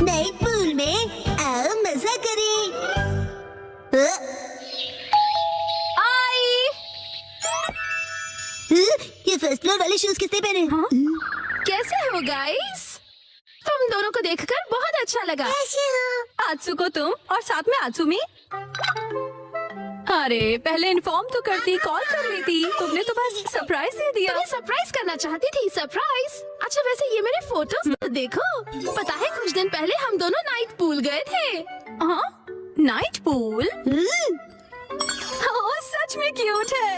Night pool में आओ मजा करें। ये फर्स्ट फ्लोर वाले शूज किसने पहने? हाँ? कैसे हो गाइस? तुम दोनों को देखकर बहुत अच्छा लगा। कैसे हो? आत्सुको तुम और साथ में आत्सुमी। अरे पहले इन्फॉर्म तो करती, कॉल कर लेती। तुमने तो बस सरप्राइज दे दिया। तुम्हें सरप्राइज करना चाहती थी। सरप्राइज? अच्छा वैसे ये मेरे फोटोज तो देखो। पता है कुछ दिन पहले हम दोनों नाइट पूल गए थे। हाँ नाइट पूल? ओह सच में क्यूट है।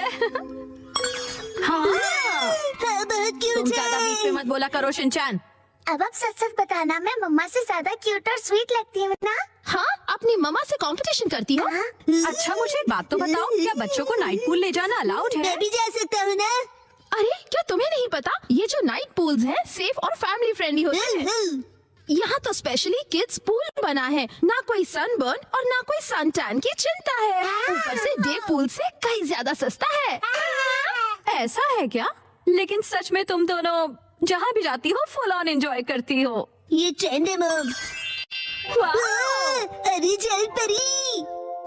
हाँ बहुत क्यूट तुम ज्यादा बीच में मत बोला करो शिनचैन। अब आप सच सच बताना, मैं मम्मा से ज्यादा क्यूट और स्वीट लगती हूँ ना? हाँ अपनी मम्मा से कंपटीशन करती हो? अच्छा मुझे एक बात तो बताओ, क्या बच्चों को नाइट पूल ले जाना अलाउड है? मैं भी जा सकता हूँ ना? अरे क्या तुम्हें नहीं पता, ये जो नाइट पूल्स हैं सेफ और फैमिली फ्रेंडली होते हैं। यहाँ तो स्पेशली किड्स पूल बना है, ना कोई सनबर्न और ना कोई सन टैन की चिंता है। ऊपर से डे पूल से कहीं ज्यादा सस्ता है। ऐसा है क्या? लेकिन सच में तुम दोनों जहाँ भी जाती हो फुल ऑन एंजॉय करती हो। ये ट्रेंड है मम। अरे जल परी,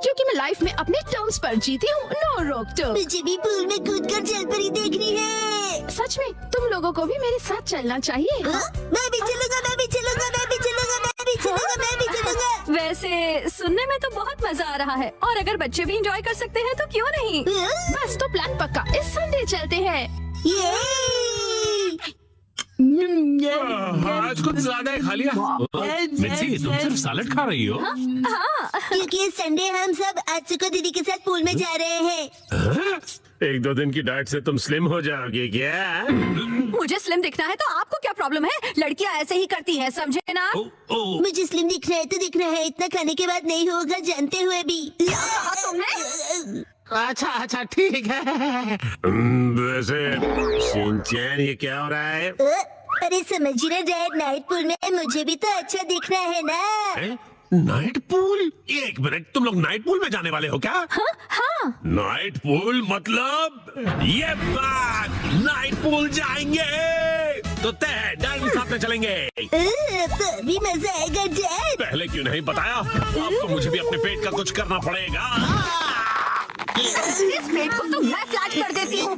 क्योंकि मैं लाइफ में अपने टर्म्स पर जीती हूँ, नो रोक टोक। मुझे भी पूल में कूद कर जल परी देखनी है। सच में तुम लोगों को भी मेरे साथ चलना चाहिए। मैं भी चलूंगा, मैं भी चलूंगा, मैं भी चलूंगा, मैं भी चलूंगा, मैं भी चलूंगा। वैसे सुनने में तो बहुत मजा आ रहा है, और अगर बच्चे भी एंजॉय कर सकते हैं तो क्यों नहीं। बस तो प्लान पक्का, इस संडे चलते हैं। आज कुछ ज्यादा ही खा लिया। मिर्ची तुम सिर्फ सैलेड खा रही हो? क्योंकि संडे हम सब आत्सुको दीदी के साथ पूल में जा रहे हैं। एक दो दिन की डाइट से तुम स्लिम हो जाओगे क्या? मुझे स्लिम दिखना है तो आपको क्या प्रॉब्लम है? लड़कियां ऐसे ही करती हैं, समझे ना? मुझे स्लिम दिखना है तो दिखना है, इतना खाने के बाद नहीं होगा जानते हुए भी। तुमने? अच्छा अच्छा ठीक है। वैसे शिनचैन ये क्या हो रहा है? अरे समझ रहे डैड, नाइट पूल में मुझे भी तो अच्छा दिखना है ना। Night pool? एक मिनट, तुम लोग नाइट पूल में जाने वाले हो क्या? हाँ। नाइट पूल मतलब ये बात, नाइट पूल जाएंगे तो तय डैड साथ में चलेंगे। तो भी मजा आएगा डैड। पहले क्यों नहीं बताया? अब तो मुझे भी अपने पेट का कुछ करना पड़ेगा। इस पेट को तो मैं फ्लैट कर देती हूँ।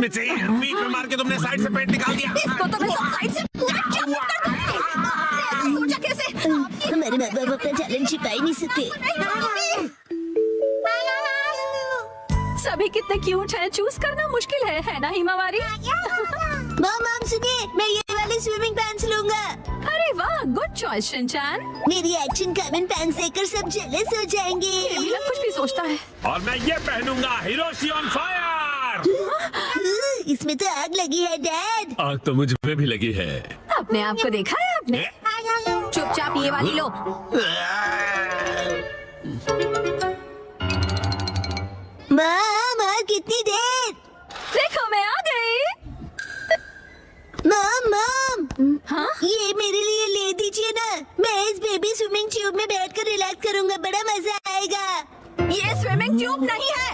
बीच में मार के तुमने साइड से पेट निकाल दिया। इसको तो मैं साइड से सोचा कैसे? हमारे माँ बाप अपना टैलेंट छिपा ही नहीं सकते। सभी कितने क्यूट हैं, चूज करना मुश्किल है ना हिमावारी? मॉम सुनिए, मैं ये वाले स्विमिंग पैंट्स लूंगा। अरे वाह, गुड चॉइस शिनचैन। मेरी एक्शन कॉमन पैंट्स देखकर सब जेलस हो जाएंगे। ये कुछ भी सोचता है। और मैं ये पहनूंगा, हिरोशी ऑन फायर। इसमें तो आग लगी है डैड। आग तो मुझ पे भी लगी है। अपने आप को देखा है आपने? चुपचाप ये वाली लो। मॉम और कितनी देर? देखो मैं आ गई। मॉम हाँ? ये मेरे लिए ले दीजिए ना। मैं इस बेबी स्विमिंग ट्यूब में बैठकर रिलैक्स करूंगा, बड़ा मजा आएगा। ये स्विमिंग ट्यूब नहीं है।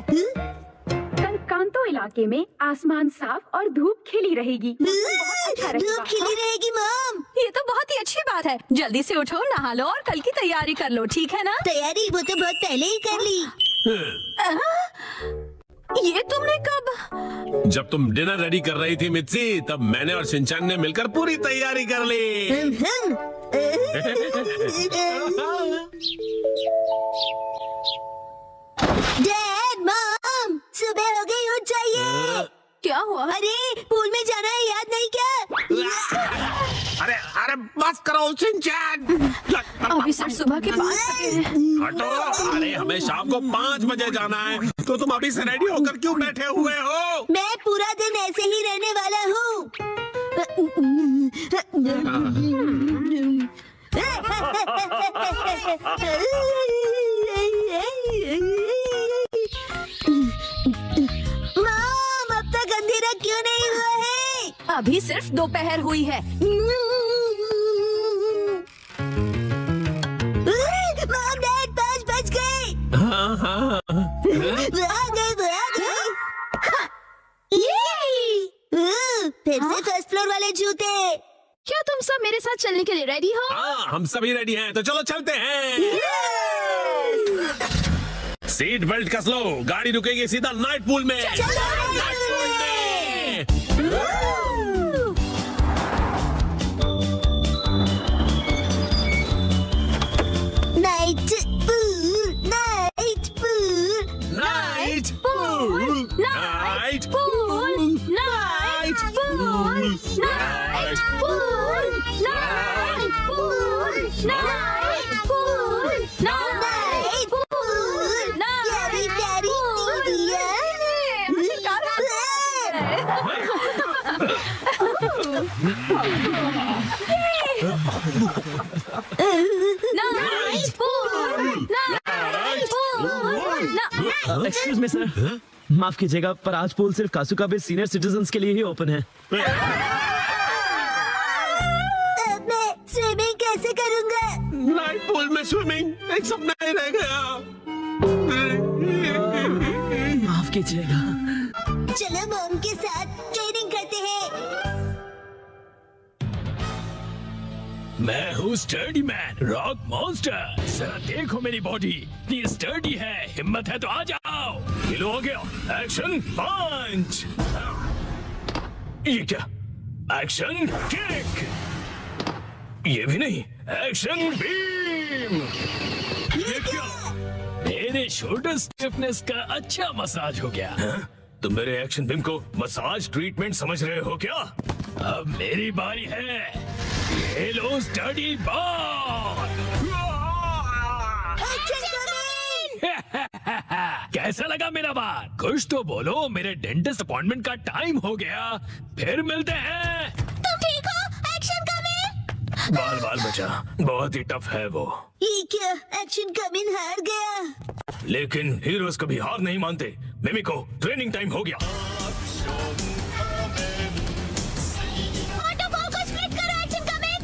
कल कांतो इलाके में आसमान साफ और धूप खिली रहेगी। धूप खिली रहेगी मॉम। ये तो बहुत ही अच्छी बात है। जल्दी से उठो, नहा लो और कल की तैयारी कर लो, ठीक है ना? तैयारी वो तो बहुत पहले ही कर ली। ये तुमने कब? जब तुम डिनर रेडी कर रही थी मित्सी, तब मैंने और शिनचैन ने मिलकर पूरी तैयारी कर ली। डैड मॉम सुबह हो गई, उठ जाइए। क्या हुआ? अरे पूल में जाना है, याद नहीं क्या? अरे अरे बस करो शिनचैन। अभी सिर्फ सुबह के 5 बजे हैं। हटो। अरे हमें शाम को 5 बजे जाना है, तो तुम अभी से रेडी होकर क्यों बैठे हुए हो? मैं पूरा दिन ऐसे ही रहने वाला हूँ। मॉम अब तक अंधेरा क्यों नहीं हुआ है? अभी सिर्फ दोपहर हुई है। मॉम डैड 5 बज गए। वो आ गए। फिर से फर्स्ट फ्लोर वाले जूते। क्या तुम सब मेरे साथ चलने के लिए रेडी हो? हाँ, हम सभी रेडी हैं, तो चलो चलते हैं। सीट बेल्ट कस लो, गाड़ी रुकेगी सीधा नाइट पूल में। नाइट पूल में। Night pool, night pool, night pool, night pool, night pool, night pool, night pool, night pool, night pool, प्यारी प्यारी दीदिया। Night pool, night pool. Excuse me sir, माफ कीजिएगा पर आज पूल सिर्फ कासुका बे सीनियर सिटीजन्स के लिए ही ओपन है। अब मैं स्विमिंग कैसे करूँगा? नाइट पूल में स्विमिंग एक सपना ही रह गया। माफ कीजिएगा। चलो मॉम के साथ ट्रेनिंग करते हैं। मैं हूँ स्टर्डी मैन, रॉक मॉन्स्टर। जरा देखो मेरी बॉडी, इतनी स्टर्डी है। हिम्मत है तो आ जाओ। किलो हो गया, एक्शन पंच। ये क्या? Action kick. ये भी नहीं, एक्शन बीम। ये क्या? मेरे शोल्डर स्टिफनेस का अच्छा मसाज हो गया। हाँ? तुम मेरे एक्शन बीम को मसाज ट्रीटमेंट समझ रहे हो क्या? अब मेरी बारी है। ये लो स्टडी बॉल। कैसा लगा मेरा बात? कुछ तो बोलो, मेरे डेंटिस्ट अपॉइंटमेंट का टाइम हो गया। फिर मिलते हैं। तुम ठीक हो? Action coming. बाल बाल बचा, बहुत ही टफ है वो। ये क्या? एक्शन कमिंग हार गया। लेकिन हीरोज कभी हार नहीं मानते। मिमिको, ट्रेनिंग टाइम हो गया। ऑटो फोकस स्प्लिट करो, एक्शन कमिंग।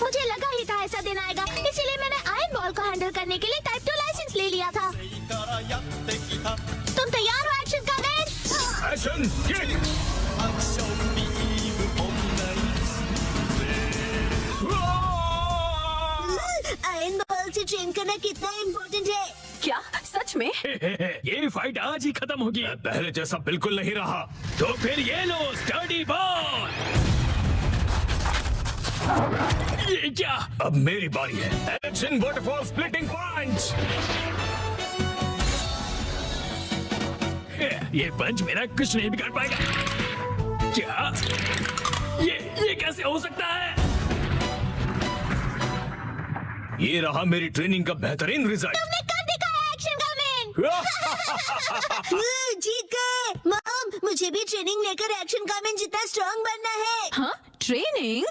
मुझे लगा ही था ऐसा दिन आएगा, इसीलिए मैंने आयरन बॉल को हैंडल करने के लिए टाइप 2 लाइसेंस ले लिया था। तुम तैयार हो action coming? Action kick. Iron ball से ट्रेन करना कितना इम्पोर्टेंट है? क्या सच में? ये फाइट आज ही खत्म होगी। पहले जैसा बिल्कुल नहीं रहा। तो फिर ये लो स्टडी बॉल। ये क्या? अब मेरी बारी है। एक्शन वाटरफॉल स्प्लिटिंग पंच। ये पंच मेरा कुछ नहीं बिगाड़ पाएगा। क्या? ये कैसे हो सकता है? ये रहा मेरी ट्रेनिंग का बेहतरीन रिजल्ट। तुमने कर दिखाया एक्शन कमिंग। जीत गए। मॉम, मुझे भी ट्रेनिंग लेकर एक्शन कमिंग जितना स्ट्रांग बनना है। हाँ, ट्रेनिंग?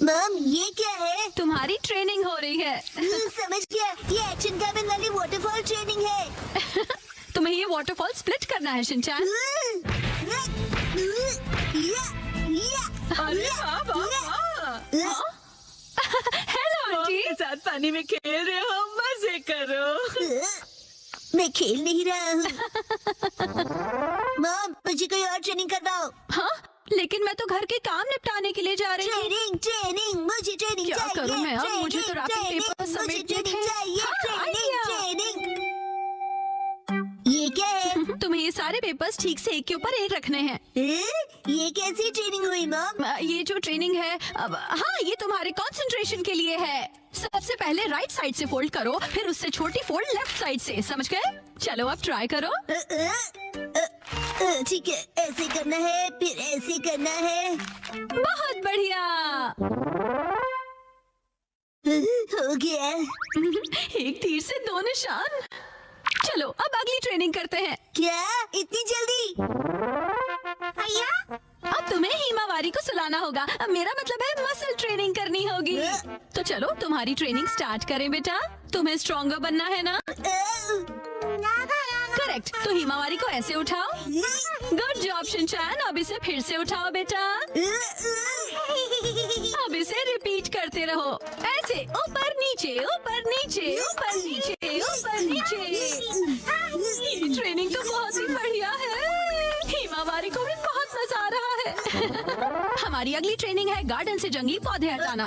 मॉम, ये क्या है? तुम्हारी ट्रेनिंग हो रही है। समझ गया, ये एक्शन कमिंग वाली वाटरफॉल ट्रेनिंग है। तुम्हें ये वाटरफॉल स्प्लिट करना है शिनचैन। अरे वाह वाह वाह। Hello aunty. के साथ पानी में खेल रहे हो, मजे करो। मैं खेल नहीं रहा हूँ। मॉम, मुझे कोई और ट्रेनिंग करवाओ। हाँ, लेकिन मैं तो घर के काम निपटाने के लिए जा रही हूँ। ट्रेनिंग ट्रेनिंग, मुझे ट्रेनिंग क्या चाहिए। करूँ मैं अब? ट्रेनिंग, मुझे तो रैपिंग ट्रेनिंग, पेपर मुझे समेटने ट्रेनिंग थे। चाहिए। हाँ, ट्रेनिंग आइडिया। ट्रेनिंग। ये क्या है? तुम्हें ये सारे पेपर्स ठीक से एक के ऊपर एक रखने हैं। ये कैसी ट्रेनिंग हुई मॉम? ये जो ट्रेनिंग है, अब हाँ, ये तुम्हारे कंसंट्रेशन के लिए है। सबसे पहले राइट साइड से फोल्ड करो, फिर उससे छोटी फोल्ड लेफ्ट साइड से। समझ गए? चलो अब ट्राई करो। ठीक है, ऐसे करना है, फिर ऐसे करना है। बहुत बढ़िया। हो गया। एक तीर से दो निशान। चलो अब अगली ट्रेनिंग करते हैं। क्या इतनी जल्दी? भैया, अब तुम्हें हिमावारी को सुलाना होगा। अब मेरा मतलब है मसल ट्रेनिंग करनी होगी। तो चलो तुम्हारी ट्रेनिंग स्टार्ट करें बेटा। तुम्हें स्ट्रॉन्गर बनना है ना? करेक्ट। तो हिमावारी को ऐसे उठाओ। Good job Shinchan. अब इसे फिर से उठाओ बेटा। अब इसे रिपीट करते रहो। ऐसे ऊपर नीचे ऊपर नीचे ऊपर नीचे। ऊपर नीचे। ये ट्रेनिंग तो बहुत ही बढ़िया है। हिमावारी को भी बहुत मजा आ रहा है। हमारी अगली ट्रेनिंग है गार्डन से जंगली पौधे हटाना।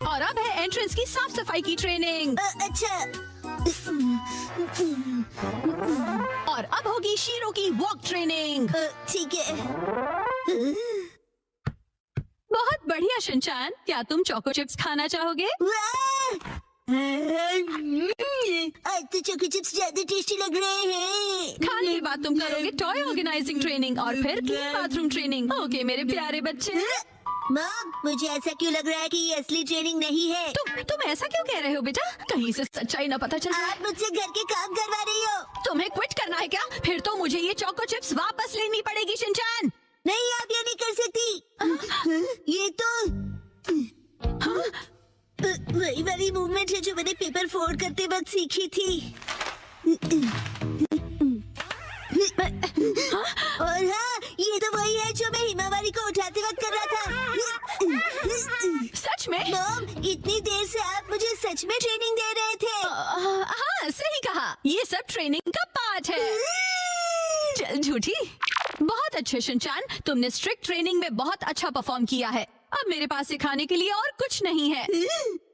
और अब है एंट्रेंस की साफ सफाई की ट्रेनिंग। अच्छा। और अब होगी शीरो की वॉक ट्रेनिंग। ठीक है। बहुत बढ़िया शिनचैन, क्या तुम चोको चिप्स खाना चाहोगे? आज तो चोको चिप्स ज्यादा टेस्टी लग रहे हैं। खाने के बाद तुम करोगे टॉय ऑर्गेनाइजिंग ट्रेनिंग और फिर क्लीन बाथरूम ट्रेनिंग। ओके मेरे प्यारे बच्चे। मॉम, मुझे ऐसा क्यों लग रहा है कि ये असली ट्रेनिंग नहीं है? तुम ऐसा क्यों कह रहे हो बेटा? कहीं से सच्चाई ना पता चल जाए। आप मुझसे घर के काम करवा रही हो। तुम्हें क्विट करना है क्या? फिर तो मुझे ये चोको चिप्स वापस लेनी पड़ेगी शिनचैन। नहीं, आप ये नहीं कर सकती। ये तो वही वाली मूवमेंट है जो मैंने पेपर फोल्ड करते वक्त सीखी थी। और हाँ, ये तो वही है जो मैं हिमावारी को उठाते वक्त कर रहा था। सच में? मॉम, इतनी देर से आप मुझे सच में ट्रेनिंग दे रहे थे। हाँ सही कहा, ये सब ट्रेनिंग का पार्ट है। चल झूठी। बहुत अच्छे शिनचैन, तुमने स्ट्रिक्ट ट्रेनिंग में बहुत अच्छा परफॉर्म किया है। अब मेरे पास सिखाने के लिए और कुछ नहीं है।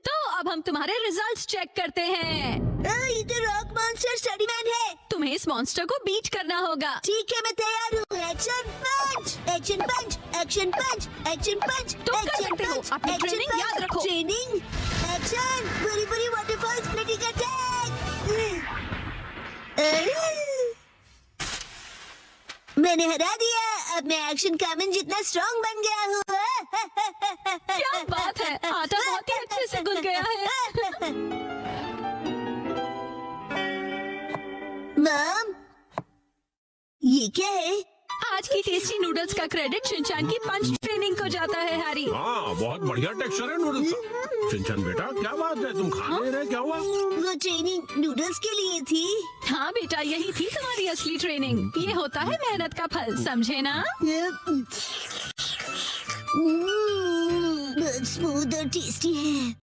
तो अब हम तुम्हारे रिजल्ट्स चेक करते हैं। ये तो रॉक मॉन्स्टर स्टडी मैन है। तुम्हें इस मॉन्स्टर को बीट करना होगा। ठीक है, मैं तैयार हूँ। एक्शन पंच, एक्शन पंच, एक्शन पंच, एक्शन पंच। तुम कर सकते हो। अपनी ट्रेनिंग याद रखो। ट्रेनिंग, एक्शन, बुरी बुरी वाटरफॉल स्प्लिटिंग अटैक। मैंने हरा दिया। अब मैं एक्शन कामन जितना स्ट्रॉन्ग बन गया हूँ। क्या बात है, आटा बहुत ही अच्छे से गूंथ गया है। मॉम, ये क्या है? आज की टेस्टी नूडल्स का क्रेडिट शिनचैन की पंच ट्रेनिंग को जाता है हैरी। हाँ, बहुत बढ़िया टेक्सचर है नूडल्स का। शिनचैन बेटा, क्या बात है, तुम खा नहीं रहे, क्या हुआ? वो ट्रेनिंग नूडल्स के लिए थी। हाँ बेटा, यही थी तुम्हारी असली ट्रेनिंग। ये होता है मेहनत का फल, समझे ना? बहुत स्मूथ और टेस्टी है।